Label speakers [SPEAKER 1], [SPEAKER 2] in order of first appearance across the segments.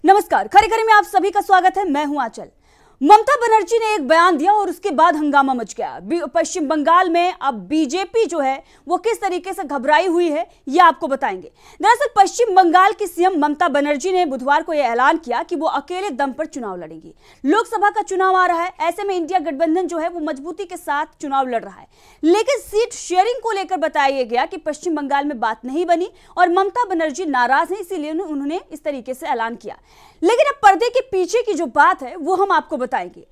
[SPEAKER 1] नमस्कार, खरी खरी में आप सभी का स्वागत है। मैं हूं आंचल। ममता बनर्जी ने एक बयान दिया और उसके बाद हंगामा मच गया। पश्चिम बंगाल में अब बीजेपी जो है वो किस तरीके से घबराई हुई है ये आपको बताएंगे। दरअसल पश्चिम बंगाल की सीएम ममता बनर्जी ने बुधवार को यह ऐलान किया कि वो अकेले दम पर चुनाव लड़ेंगी। लोकसभा का चुनाव आ रहा है, ऐसे में इंडिया गठबंधन जो है वो मजबूती के साथ चुनाव लड़ रहा है, लेकिन सीट शेयरिंग को लेकर बताया गया कि पश्चिम बंगाल में बात नहीं बनी और ममता बनर्जी नाराज है, इसीलिए उन्होंने इस तरीके से ऐलान किया। लेकिन अब पर्दे के पीछे की जो बात है वो हम आपको बताएंगे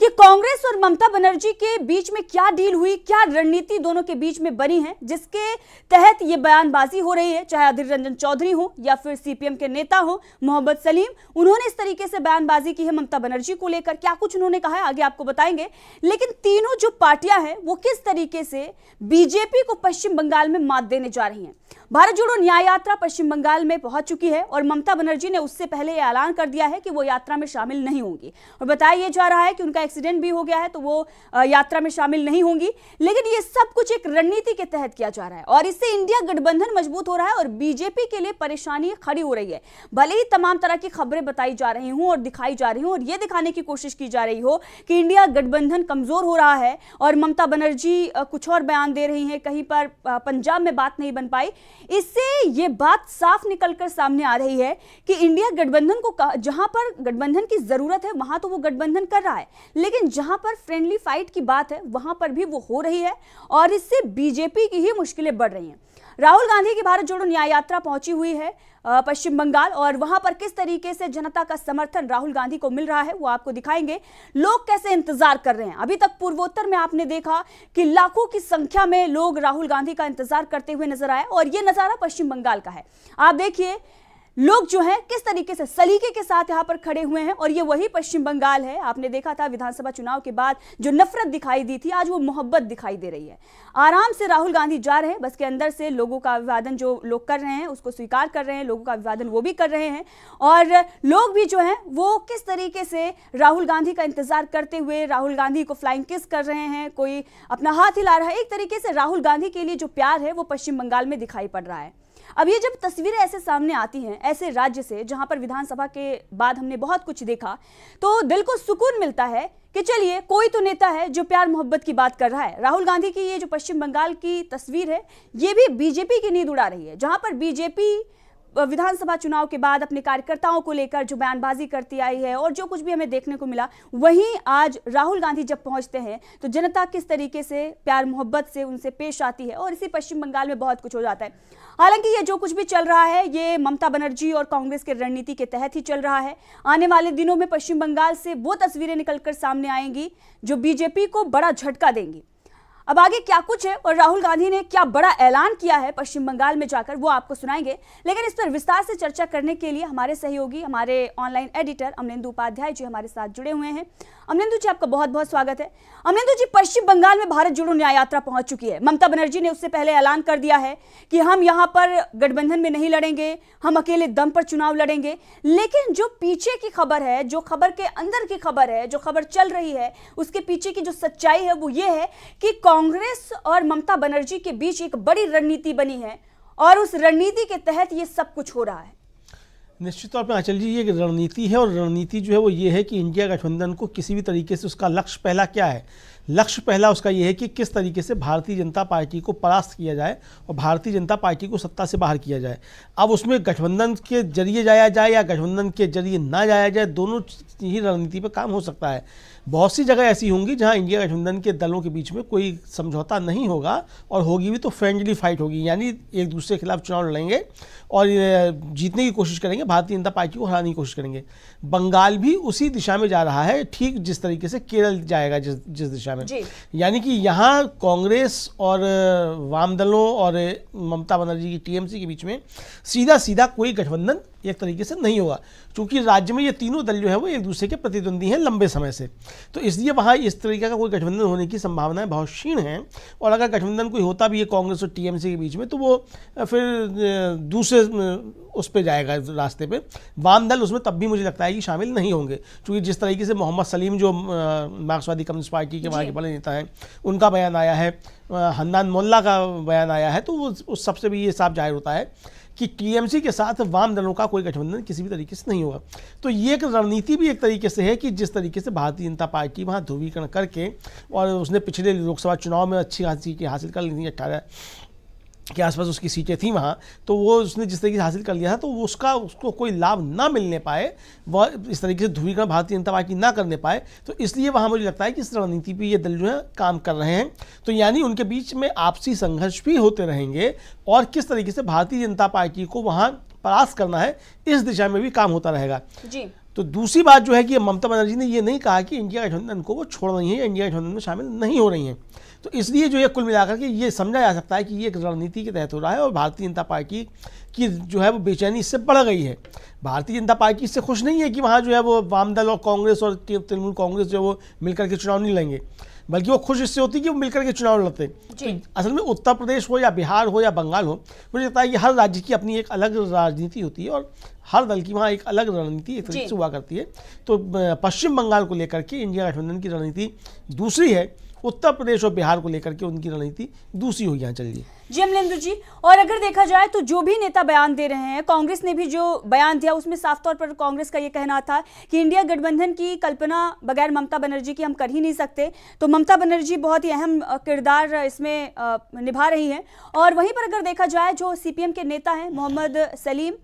[SPEAKER 1] कि कांग्रेस और ममता बनर्जी के बीच में क्या डील हुई, क्या रणनीति दोनों के बीच में बनी है, जिसके तहत ये बयानबाजी हो रही है। चाहे अधीर रंजन चौधरी हो या फिर सीपीएम के नेता हो मोहम्मद सलीम, उन्होंने इस तरीके से बयानबाजी की है ममता बनर्जी को लेकर। क्या कुछ उन्होंने कहा है आगे आपको बताएंगे। लेकिन तीनों जो पार्टियां हैं वो किस तरीके से बीजेपी को पश्चिम बंगाल में मात देने जा रही हैं। भारत जोड़ो न्याय यात्रा पश्चिम बंगाल में पहुंच चुकी है और ममता बनर्जी ने उससे पहले यह ऐलान कर दिया है कि वो यात्रा में शामिल नहीं होंगी और बताया जा रहा है कि उनका एक्सीडेंट भी हो गया है तो वो यात्रा में शामिल नहीं होंगी। लेकिन ये सब कुछ एक रणनीति के तहत किया जा रहा है और इससे इंडिया गठबंधन मजबूत हो रहा है और बीजेपी के लिए परेशानी खड़ी हो रही है। भले ही तमाम तरह की खबरें बताई जा रही हूं और दिखाई जा रही हूं और ये दिखाने की कोशिश की जा रही हो कि इंडिया गठबंधन कमजोर हो रहा है और ममता बनर्जी कुछ और बयान दे रही है, कहीं पर पंजाब में बात नहीं बन पाई। इससे ये बात साफ निकलकर सामने आ रही है कि इंडिया गठबंधन को जहां पर गठबंधन की जरूरत है वहां तो वो गठबंधन कर रहा है, लेकिन जहां पर फ्रेंडली फाइट की बात है वहां पर भी वो हो रही है और इससे बीजेपी की ही मुश्किलें बढ़ रही हैं। राहुल गांधी की भारत जोड़ो न्याय यात्रा पहुंची हुई है पश्चिम बंगाल और वहां पर किस तरीके से जनता का समर्थन राहुल गांधी को मिल रहा है वो आपको दिखाएंगे। लोग कैसे इंतजार कर रहे हैं। अभी तक पूर्वोत्तर में आपने देखा कि लाखों की संख्या में लोग राहुल गांधी का इंतजार करते हुए नजर आए और ये नजारा पश्चिम बंगाल का है। आप देखिए लोग जो हैं किस तरीके से सलीके के साथ यहां पर खड़े हुए हैं और ये वही पश्चिम बंगाल है। आपने देखा था विधानसभा चुनाव के बाद जो नफरत दिखाई दी थी, आज वो मोहब्बत दिखाई दे रही है। आराम से राहुल गांधी जा रहे हैं, बस के अंदर से लोगों का अभिवादन जो लोग कर रहे हैं उसको स्वीकार कर रहे हैं, लोगों का अभिवादन वो भी कर रहे हैं और लोग भी जो हैं वो किस तरीके से राहुल गांधी का इंतजार करते हुए राहुल गांधी को फ्लाइंग किस कर रहे हैं, कोई अपना हाथ हिला रहा है। एक तरीके से राहुल गांधी के लिए जो प्यार है वो पश्चिम बंगाल में दिखाई पड़ रहा है। अब ये जब तस्वीरें ऐसे सामने आती हैं ऐसे राज्य से जहां पर विधानसभा के बाद हमने बहुत कुछ देखा, तो दिल को सुकून मिलता है कि चलिए कोई तो नेता है जो प्यार मोहब्बत की बात कर रहा है। राहुल गांधी की ये जो पश्चिम बंगाल की तस्वीर है ये भी बीजेपी की नींद उड़ा रही है, जहां पर बीजेपी विधानसभा चुनाव के बाद अपने कार्यकर्ताओं को लेकर जो बयानबाजी करती आई है और जो कुछ भी हमें देखने को मिला, वहीं आज राहुल गांधी जब पहुंचते हैं तो जनता किस तरीके से प्यार मोहब्बत से उनसे पेश आती है और इसी पश्चिम बंगाल में बहुत कुछ हो जाता है। हालांकि ये जो कुछ भी चल रहा है ये ममता बनर्जी और कांग्रेस के रणनीति के तहत ही चल रहा है। आने वाले दिनों में पश्चिम बंगाल से वो तस्वीरें निकलकर सामने आएंगी जो बीजेपी को बड़ा झटका देंगी। अब आगे क्या कुछ है और राहुल गांधी ने क्या बड़ा ऐलान किया है पश्चिम बंगाल में जाकर, वो आपको सुनाएंगे। लेकिन इस पर विस्तार से चर्चा करने के लिए हमारे सहयोगी, हमारे ऑनलाइन एडिटर अमलेंदु उपाध्याय जी हमारे साथ जुड़े हुए हैं। अमलेंदु जी, आपका बहुत बहुत स्वागत है। अमलेंदु जी, पश्चिम बंगाल में भारत जोड़ो न्याय यात्रा पहुंच चुकी है। ममता बनर्जी ने उससे पहले ऐलान कर दिया है कि हम यहाँ पर गठबंधन में नहीं लड़ेंगे, हम अकेले दम पर चुनाव लड़ेंगे। लेकिन जो पीछे की खबर है, जो खबर के अंदर की खबर है, जो खबर चल रही है, उसके पीछे की जो सच्चाई है वो ये है कि कांग्रेस और ममता बनर्जी के बीच एक बड़ी रणनीति बनी है और उस रणनीति के तहत ये सब कुछ हो रहा है।
[SPEAKER 2] निश्चित तौर पर आंचल जी, ये रणनीति है और रणनीति जो है वो ये है कि इंडिया गठबंधन को किसी भी तरीके से उसका लक्ष्य पहला क्या है, लक्ष्य पहला उसका ये है कि किस तरीके से भारतीय जनता पार्टी को परास्त किया जाए और भारतीय जनता पार्टी को सत्ता से बाहर किया जाए। अब उसमें गठबंधन के जरिए जाया जाए या गठबंधन के जरिए ना जाया जाए, दोनों ही रणनीति पर काम हो सकता है। बहुत सी जगह ऐसी होंगी जहां इंडिया गठबंधन के दलों के बीच में कोई समझौता नहीं होगा और होगी भी तो फ्रेंडली फाइट होगी, यानी एक दूसरे के खिलाफ चुनाव लड़ेंगे और जीतने की कोशिश करेंगे, भारतीय जनता पार्टी को हराने की कोशिश करेंगे। बंगाल भी उसी दिशा में जा रहा है, ठीक जिस तरीके से केरल जाएगा जिस दिशा में। यानी कि यहाँ कांग्रेस और वाम दलों और ममता बनर्जी की टीएमसी के बीच में सीधा सीधा कोई गठबंधन एक तरीके से नहीं होगा, क्योंकि राज्य में ये तीनों दल जो है वो एक दूसरे के प्रतिद्वंदी हैं लंबे समय से, तो इसलिए वहाँ इस तरीके का कोई गठबंधन होने की संभावनाएं बहुत क्षीण हैं। और अगर गठबंधन कोई होता भी है कांग्रेस और टीएमसी के बीच में, तो वो फिर दूसरे उस पर जाएगा रास्ते पे। वाम दल उसमें तब भी मुझे लगता है कि शामिल नहीं होंगे, क्योंकि जिस तरीके से मोहम्मद सलीम जो मार्क्सवादी कम्युनिस्ट पार्टी के वहाँ के बड़े नेता हैं, उनका बयान आया है, हन्नान मोल्ला का बयान आया है, तो वो उस सबसे भी ये साफ जाहिर होता है कि टीएमसी के साथ वाम दलों का कोई गठबंधन किसी भी तरीके से नहीं होगा। तो ये एक रणनीति भी एक तरीके से है कि जिस तरीके से भारतीय जनता पार्टी वहाँ ध्रुवीकरण करके, और उसने पिछले लोकसभा चुनाव में अच्छी खासी सीटें हासिल कर ली थी, 18 के आसपास उसकी सीटें थी वहाँ, तो वो उसने जिस तरीके से हासिल कर लिया था, तो उसको कोई लाभ ना मिलने पाए, वह इस तरीके से ध्रुवीकरण भारतीय जनता पार्टी ना करने पाए, तो इसलिए वहाँ मुझे लगता है कि इस रणनीति पे ये दल जो है काम कर रहे हैं। तो यानी उनके बीच में आपसी संघर्ष भी होते रहेंगे और किस तरीके से भारतीय जनता पार्टी को वहाँ परास्त करना है, इस दिशा में भी काम होता रहेगा
[SPEAKER 1] जी।
[SPEAKER 2] तो दूसरी बात जो है कि ममता बनर्जी ने ये नहीं कहा कि इंडिया गठबंधन को वो छोड़ रही है या इंडिया गठबंधन में शामिल नहीं हो रही हैं। तो इसलिए जो है कुल मिलाकर के ये समझा जा सकता है कि ये एक रणनीति के तहत हो रहा है और भारतीय जनता पार्टी की जो है वो बेचैनी इससे बढ़ गई है। भारतीय जनता पार्टी इससे खुश नहीं है कि वहाँ जो है वो वाम दल और कांग्रेस और तृणमूल कांग्रेस जो वो मिलकर के चुनाव नहीं लड़ेंगे, बल्कि वो खुश इससे होती है कि वो मिलकर के चुनाव लड़ते। तो असल में उत्तर प्रदेश हो या बिहार हो या बंगाल हो, मुझे लगता है कि हर राज्य की अपनी एक अलग राजनीति होती है और हर दल की वहाँ एक अलग रणनीति एक तरीके से हुआ करती है। तो पश्चिम बंगाल को लेकर के इंडिया गठबंधन की रणनीति दूसरी है, उत्तर प्रदेश और बिहार को लेकर के उनकी रणनीति दूसरी हुई। यहाँ चलिए
[SPEAKER 1] जी अमलेंद्र जी, और अगर देखा जाए तो जो भी नेता बयान दे रहे हैं, कांग्रेस ने भी जो बयान दिया उसमें साफ तौर पर कांग्रेस का ये कहना था कि इंडिया गठबंधन की कल्पना बगैर ममता बनर्जी की हम कर ही नहीं सकते। तो ममता बनर्जी बहुत ही अहम किरदार इसमें निभा रही हैं। और वहीं पर अगर देखा जाए जो सीपीएम के नेता हैं मोहम्मद सलीम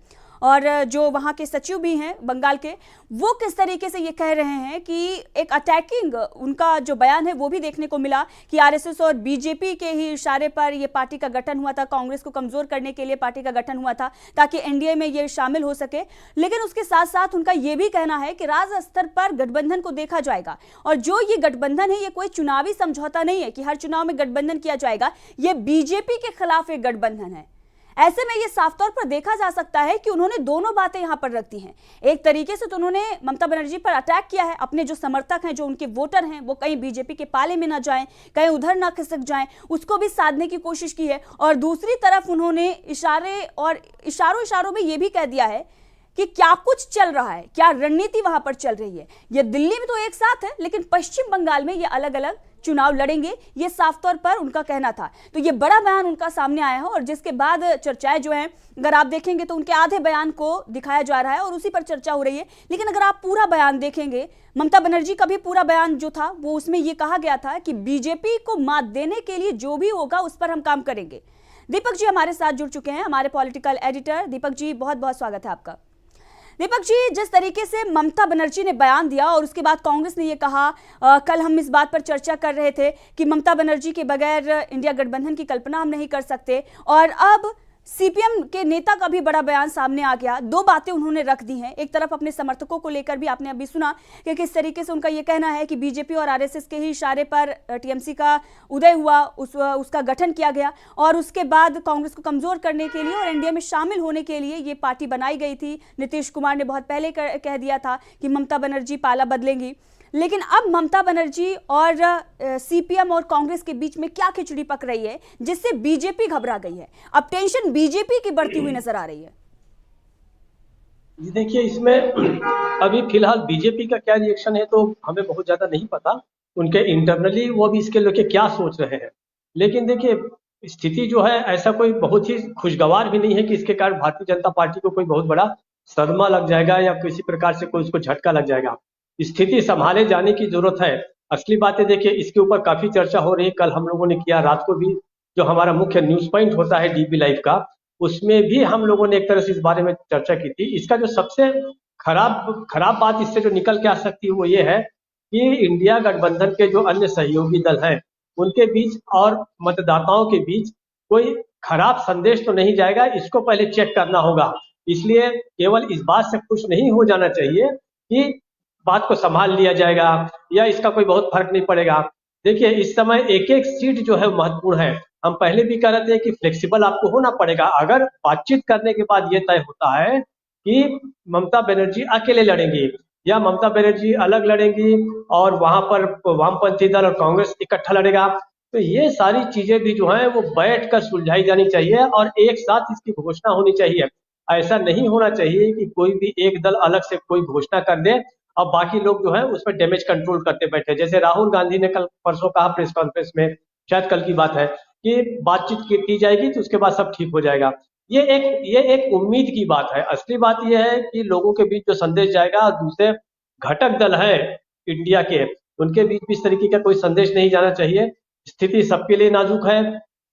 [SPEAKER 1] और जो वहाँ के सचिव भी हैं बंगाल के, वो किस तरीके से ये कह रहे हैं कि एक अटैकिंग उनका जो बयान है वो भी देखने को मिला कि आरएसएस और बीजेपी के ही इशारे पर ये पार्टी का गठन हुआ था, कांग्रेस को कमजोर करने के लिए पार्टी का गठन हुआ था ताकि एनडीए में ये शामिल हो सके। लेकिन उसके साथ साथ उनका ये भी कहना है कि राज्य स्तर पर गठबंधन को देखा जाएगा और जो ये गठबंधन है ये कोई चुनावी समझौता नहीं है कि हर चुनाव में गठबंधन किया जाएगा, ये बीजेपी के खिलाफ एक गठबंधन है। ऐसे में ये साफ तौर पर देखा जा सकता है कि उन्होंने दोनों बातें यहां पर रखती हैं। एक तरीके से तो उन्होंने ममता बनर्जी पर अटैक किया है, अपने जो समर्थक हैं, जो उनके वोटर हैं, वो कहीं बीजेपी के पाले में ना जाएं, कहीं उधर ना खिसक जाएं, उसको भी साधने की कोशिश की है। और दूसरी तरफ उन्होंने इशारों में ये भी कह दिया है कि क्या कुछ चल रहा है, क्या रणनीति वहां पर चल रही है। ये दिल्ली में तो एक साथ है, लेकिन पश्चिम बंगाल में ये अलग अलग चुनाव लड़ेंगे, ये साफ तौर पर उनका कहना था। तो ये बड़ा बयान उनका सामने आया है और जिसके बाद चर्चाएं जो हैं, अगर आप देखेंगे तो उनके आधे बयान को दिखाया जा रहा है और उसी पर चर्चा हो रही है। लेकिन अगर आप पूरा बयान देखेंगे, ममता बनर्जी का भी पूरा बयान जो था वो उसमें ये कहा गया था कि बीजेपी को मात देने के लिए जो भी होगा उस पर हम काम करेंगे। दीपक जी हमारे साथ जुड़ चुके हैं, हमारे पॉलिटिकल एडिटर। दीपक जी बहुत बहुत स्वागत है आपका। दीपक जी, जिस तरीके से ममता बनर्जी ने बयान दिया और उसके बाद कांग्रेस ने ये कहा, कल हम इस बात पर चर्चा कर रहे थे कि ममता बनर्जी के बगैर इंडिया गठबंधन की कल्पना हम नहीं कर सकते, और अब सीपीएम के नेता का भी बड़ा बयान सामने आ गया। दो बातें उन्होंने रख दी हैं। एक तरफ अपने समर्थकों को लेकर भी आपने अभी सुना कि किस तरीके से उनका ये कहना है कि बीजेपी और आरएसएस के ही इशारे पर टीएमसी का उदय हुआ, उसका गठन किया गया और उसके बाद कांग्रेस को कमजोर करने के लिए और एनडीए में शामिल होने के लिए ये पार्टी बनाई गई थी। नीतीश कुमार ने बहुत पहले कह दिया था कि ममता बनर्जी पाला बदलेंगी। लेकिन अब ममता बनर्जी और सीपीएम और कांग्रेस के बीच में क्या खिचड़ी पक रही है जिससे बीजेपी घबरा गई है। अब टेंशन बीजेपी की बढ़ती हुई नजर आ रही है।
[SPEAKER 3] देखिए, इसमें अभी फिलहाल बीजेपी का क्या रिएक्शन है तो हमें बहुत ज्यादा नहीं पता। उनके इंटरनली वो भी इसके लेके क्या सोच रहे हैं। लेकिन देखिए, स्थिति जो है ऐसा कोई बहुत ही खुशगवार भी नहीं है कि इसके कारण भारतीय जनता पार्टी को कोई बहुत बड़ा सदमा लग जाएगा या किसी प्रकार से कोई उसको झटका लग जाएगा। स्थिति संभाले जाने की जरूरत है। असली बातें देखिए, इसके ऊपर काफी चर्चा हो रही है। कल हम लोगों ने किया, रात को भी जो हमारा मुख्य न्यूज पॉइंट होता है डीबी लाइव का, उसमें भी हम लोगों ने एक तरह से इस बारे में चर्चा की थी। इसका जो सबसे खराब बात इससे जो निकल के आ सकती है वो ये है कि इंडिया गठबंधन के जो अन्य सहयोगी दल हैं उनके बीच और मतदाताओं के बीच कोई खराब संदेश तो नहीं जाएगा, इसको पहले चेक करना होगा। इसलिए केवल इस बात से खुश नहीं हो जाना चाहिए कि बात को संभाल लिया जाएगा या इसका कोई बहुत फर्क नहीं पड़ेगा। देखिए, इस समय एक एक सीट जो है महत्वपूर्ण है। हम पहले भी कह रहे थे कि फ्लेक्सिबल आपको होना पड़ेगा। अगर बातचीत करने के बाद ये तय होता है कि ममता बनर्जी अकेले लड़ेंगी या ममता बनर्जी अलग लड़ेंगी और वहां पर वामपंथी दल और कांग्रेस इकट्ठा लड़ेगा, तो ये सारी चीजें भी जो है वो बैठ कर सुलझाई जानी चाहिए और एक साथ इसकी घोषणा होनी चाहिए। ऐसा नहीं होना चाहिए कि कोई भी एक दल अलग से कोई घोषणा कर दे और बाकी लोग जो है उस पर डैमेज कंट्रोल करते बैठे। जैसे राहुल गांधी ने कल परसों कहा प्रेस कॉन्फ्रेंस में, शायद कल की बात है, कि बातचीत की जाएगी तो उसके बाद सब ठीक हो जाएगा। ये एक उम्मीद की बात है। असली बात ये है कि लोगों के बीच जो संदेश जाएगा, दूसरे घटक दल है इंडिया के, उनके बीच भी इस तरीके का कोई संदेश नहीं जाना चाहिए। स्थिति सबके लिए नाजुक है।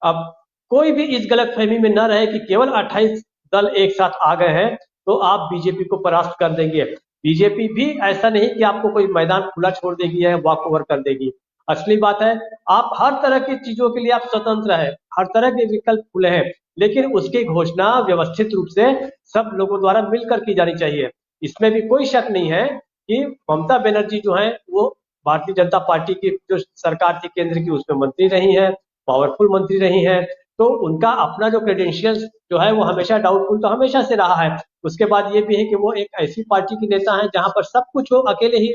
[SPEAKER 3] अब कोई भी इस गलतफहमी में न रहे कि केवल 28 दल एक साथ आ गए हैं तो आप बीजेपी को परास्त कर देंगे। बीजेपी भी ऐसा नहीं कि आपको कोई मैदान खुला छोड़ देगी या वॉक ओवर कर देगी। असली बात है, आप हर तरह की चीजों के लिए आप स्वतंत्र है, हर तरह के विकल्प खुले हैं, लेकिन उसकी घोषणा व्यवस्थित रूप से सब लोगों द्वारा मिलकर की जानी चाहिए। इसमें भी कोई शक नहीं है कि ममता बनर्जी जो है वो भारतीय जनता पार्टी की जो सरकार थी केंद्र की, उसमें मंत्री रही हैं, पावरफुल मंत्री रही हैं, तो उनका अपना जो क्रेडेंशियल्स जो है वो हमेशा डाउटफुल तो हमेशा से रहा है। उसके बाद ये भी है कि वो एक ऐसी पार्टी की नेता है जहां पर सब कुछ वो अकेले ही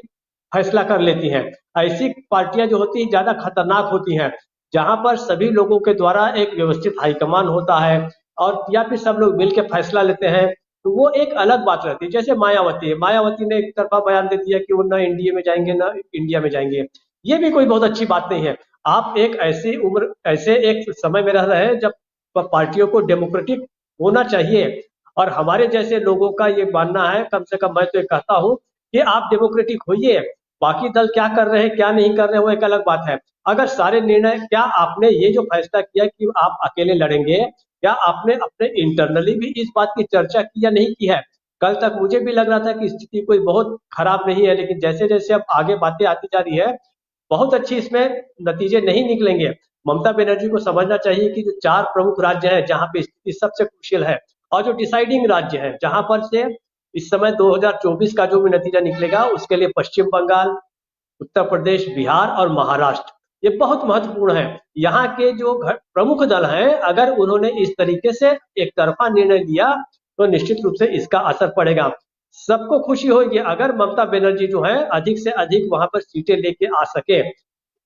[SPEAKER 3] फैसला कर लेती हैं। ऐसी पार्टियां जो होती हैं ज्यादा खतरनाक होती हैं, जहां पर सभी लोगों के द्वारा एक व्यवस्थित हाईकमान होता है और या फिर सब लोग मिलकर फैसला लेते हैं, तो वो एक अलग बात रहती है। जैसे मायावती है, मायावती ने एक तरफा बयान दे दिया कि वो ना एनडीए में जाएंगे ना इंडिया में जाएंगे। ये भी कोई बहुत अच्छी बात नहीं है। आप एक ऐसे एक समय में रह रहे हैं जब पार्टियों को डेमोक्रेटिक होना चाहिए, और हमारे जैसे लोगों का ये मानना है, कम से कम मैं तो ये कहता हूँ कि आप डेमोक्रेटिक होइए। बाकी दल क्या कर रहे हैं क्या नहीं कर रहे हैं वो एक अलग बात है। अगर सारे निर्णय, क्या आपने ये जो फैसला किया कि आप अकेले लड़ेंगे, क्या आपने अपने इंटरनली भी इस बात की चर्चा की या नहीं की है? कल तक मुझे भी लग रहा था कि स्थिति कोई बहुत खराब नहीं है, लेकिन जैसे जैसे अब आगे बातें आती जा रही है, बहुत अच्छी इसमें नतीजे नहीं निकलेंगे। ममता बनर्जी को समझना चाहिए कि जो 4 प्रमुख राज्य हैं जहां पे स्थिति सबसे क्रूशियल है, और जो डिसाइडिंग राज्य है जहां पर से इस समय 2024 का जो भी नतीजा निकलेगा उसके लिए पश्चिम बंगाल, उत्तर प्रदेश, बिहार और महाराष्ट्र ये बहुत महत्वपूर्ण है। यहाँ के जो प्रमुख दल हैं, अगर उन्होंने इस तरीके से एक तरफा निर्णय लिया तो निश्चित रूप से इसका असर पड़ेगा। सबको खुशी होगी अगर ममता बनर्जी जो है अधिक से अधिक वहां पर सीटें लेके आ सके।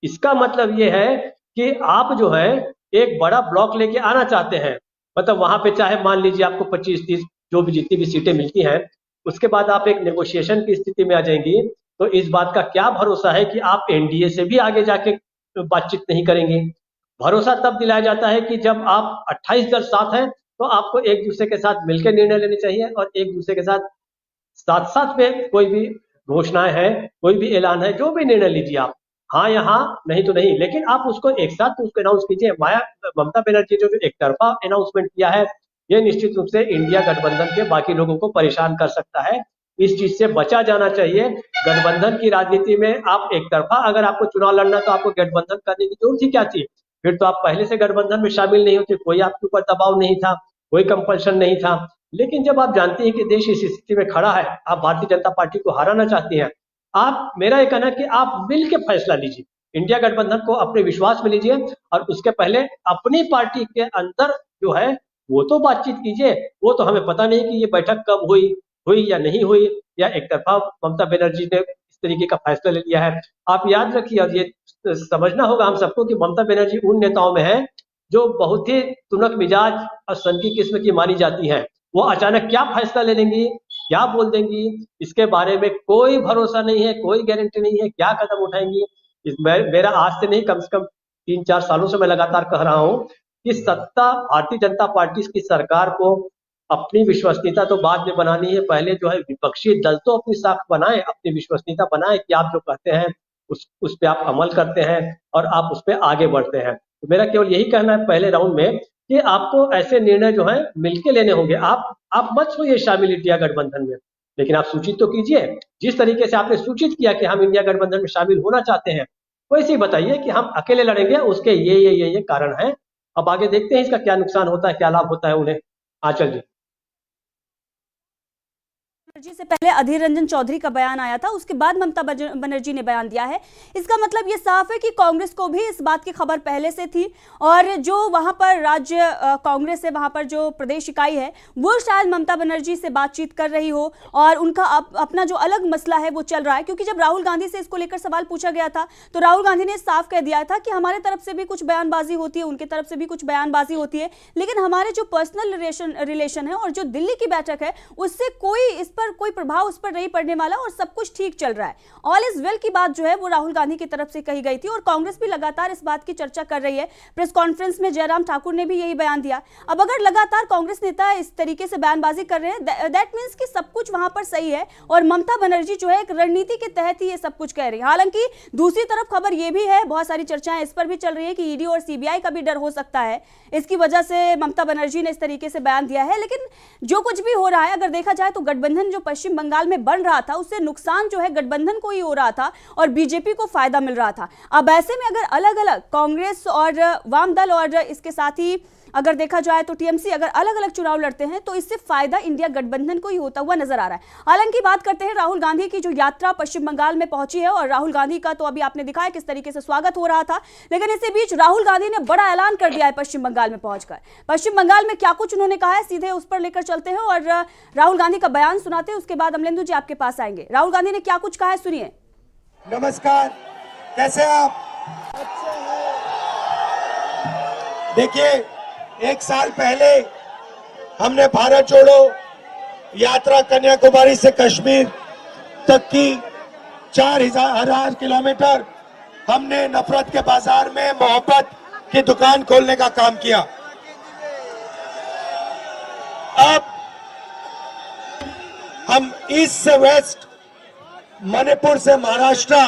[SPEAKER 3] इसका मतलब ये है कि आप जो है एक बड़ा ब्लॉक लेके आना चाहते हैं, मतलब वहां पे चाहे मान लीजिए आपको 25-30 जो भी जितनी भी सीटें मिलती हैं, उसके बाद आप एक नेगोशिएशन की स्थिति में आ जाएंगी, तो इस बात का क्या भरोसा है कि आप एनडीए से भी आगे जाके बातचीत नहीं करेंगे? भरोसा तब दिलाया जाता है कि जब आप 28 दल साथ हैं, तो आपको एक दूसरे के साथ मिलकर निर्णय लेने चाहिए और एक दूसरे के साथ साथ साथ में कोई भी घोषणाएं हैं, कोई भी ऐलान है, जो भी निर्णय लीजिए आप, हाँ या हाँ, नहीं तो नहीं, लेकिन आप उसको एक साथ उसको अनाउंस कीजिए। ममता बनर्जी जो एक तरफा अनाउंसमेंट किया है, ये निश्चित रूप से इंडिया गठबंधन के बाकी लोगों को परेशान कर सकता है। इस चीज से बचा जाना चाहिए। गठबंधन की राजनीति में आप एक तरफा अगर आपको चुनाव लड़ना तो आपको गठबंधन करने की जरूरत ही क्या थी? फिर तो आप पहले से गठबंधन में शामिल नहीं होते, कोई आपके ऊपर दबाव नहीं था, कोई कंपल्शन नहीं था। लेकिन जब आप जानते हैं कि देश इस स्थिति में खड़ा है, आप भारतीय जनता पार्टी को हराना चाहती हैं, आप, मेरा ये कहना है कि आप मिल के फैसला लीजिए, इंडिया गठबंधन को अपने विश्वास में लीजिए और उसके पहले अपनी पार्टी के अंदर जो है वो तो बातचीत कीजिए। वो तो हमें पता नहीं कि ये बैठक कब हुई या नहीं हुई, या एक तरफा ममता बनर्जी ने इस तरीके का फैसला ले लिया है। आप याद रखिए और ये समझना होगा हम सबको कि ममता बनर्जी उन नेताओं में है जो बहुत ही तुनक मिजाज और सनकी किस्म की मानी जाती है। वो अचानक क्या फैसला ले लेंगी, क्या बोल देंगी, इसके बारे में कोई भरोसा नहीं है, कोई गारंटी नहीं है, क्या कदम उठाएंगी। मेरा आज से नहीं, कम से कम 3-4 सालों से मैं लगातार कह रहा हूं कि सत्ता भारतीय जनता पार्टी की सरकार को अपनी विश्वसनीयता तो बाद में बनानी है, पहले जो है विपक्षी दल तो अपनी साख बनाए, अपनी विश्वसनीयता बनाए कि आप जो कहते हैं उस पे आप अमल करते हैं और आप उस पे आगे बढ़ते हैं। तो मेरा केवल यही कहना है पहले राउंड में कि आपको ऐसे निर्णय जो है मिलके लेने होंगे। आप मत होइए शामिल इंडिया गठबंधन में, लेकिन आप सूचित तो कीजिए। जिस तरीके से आपने सूचित किया कि हम इंडिया गठबंधन में शामिल होना चाहते हैं, वैसे ही बताइए कि हम अकेले लड़ेंगे, उसके ये कारण है। अब आगे देखते हैं इसका क्या नुकसान होता है, क्या लाभ होता है उन्हें। आंचल जी।
[SPEAKER 1] बनर्जी से पहले अधीर रंजन चौधरी का बयान आया था, उसके बाद ममता बनर्जी ने बयान दिया है। इसका मतलब ये साफ है कि कांग्रेस को भी इस बात की खबर पहले से थी, और जो वहां पर राज्य कांग्रेस है, वहां पर जो प्रदेश इकाई है, वो शायद ममता बनर्जी से बातचीत कर रही हो और उनका अपना जो अलग मसला है वो चल रहा है। क्योंकि जब राहुल गांधी से इसको लेकर सवाल पूछा गया था तो राहुल गांधी ने साफ कह दिया था कि हमारे तरफ से भी कुछ बयानबाजी होती है, उनकी तरफ से भी कुछ बयानबाजी होती है, लेकिन हमारे जो पर्सनल रिलेशन है और जो दिल्ली की बैठक है उससे कोई इस पर कोई प्रभाव उस पर नहीं पड़ने वाला और सब कुछ ठीक चल रहा है, ऑल इज वेल की बात जो है वो राहुल गांधी की तरफ से कही गई थी और कांग्रेस भी लगातार इस बात की चर्चा कर रही है। प्रेस कॉन्फ्रेंस में जयराम ठाकुर ने भी यही बयान दिया। अब अगर लगातार कांग्रेस नेता इस तरीके से बयानबाजी कर रहे हैं, दैट मींस कि सब कुछ वहां पर सही है और ममता बनर्जी जो है एक रणनीति के तहत ही ये सब कुछ कह रही है। हालांकि दूसरी तरफ खबर ये भी है, बहुत सारी चर्चाएं इस पर भी चल रही है कि ईडी और सीबीआई का भी डर हो सकता है, इसकी वजह से ममता बनर्जी ने इस तरीके से बयान दिया है। लेकिन जो कुछ भी हो रहा है, अगर देखा जाए तो गठबंधन जो पश्चिम बंगाल में बन रहा था उससे नुकसान जो है गठबंधन को ही हो रहा था और बीजेपी को फायदा मिल रहा था। अब ऐसे में अगर अलग अलग कांग्रेस और वाम दल और इसके साथ ही अगर देखा जाए तो टीएमसी अगर अलग अलग चुनाव लड़ते हैं तो इससे फायदा इंडिया गठबंधन को ही होता हुआ नजर आ रहा है। हालांकि बात करते हैं राहुल गांधी की जो यात्रा पश्चिम बंगाल में पहुंची है और राहुल गांधी का तो अभी आपने दिखाया किस तरीके से स्वागत हो रहा था, लेकिन इसी बीच राहुल गांधी ने बड़ा ऐलान कर दिया है पश्चिम बंगाल में पहुंचकर। पश्चिम बंगाल में क्या कुछ उन्होंने कहा है सीधे उस पर लेकर चलते हैं और राहुल गांधी का बयान सुनाते हैं, उसके बाद अमलेंदु जी आपके पास आएंगे। राहुल गांधी ने क्या कुछ कहा है सुनिए।
[SPEAKER 4] नमस्कार, कैसे आप? देखिए, एक साल पहले हमने भारत जोड़ो यात्रा कन्याकुमारी से कश्मीर तक की 4000 किलोमीटर हमने नफरत के बाजार में मोहब्बत की दुकान खोलने का काम किया। अब हम ईस्ट से वेस्ट, मणिपुर से महाराष्ट्र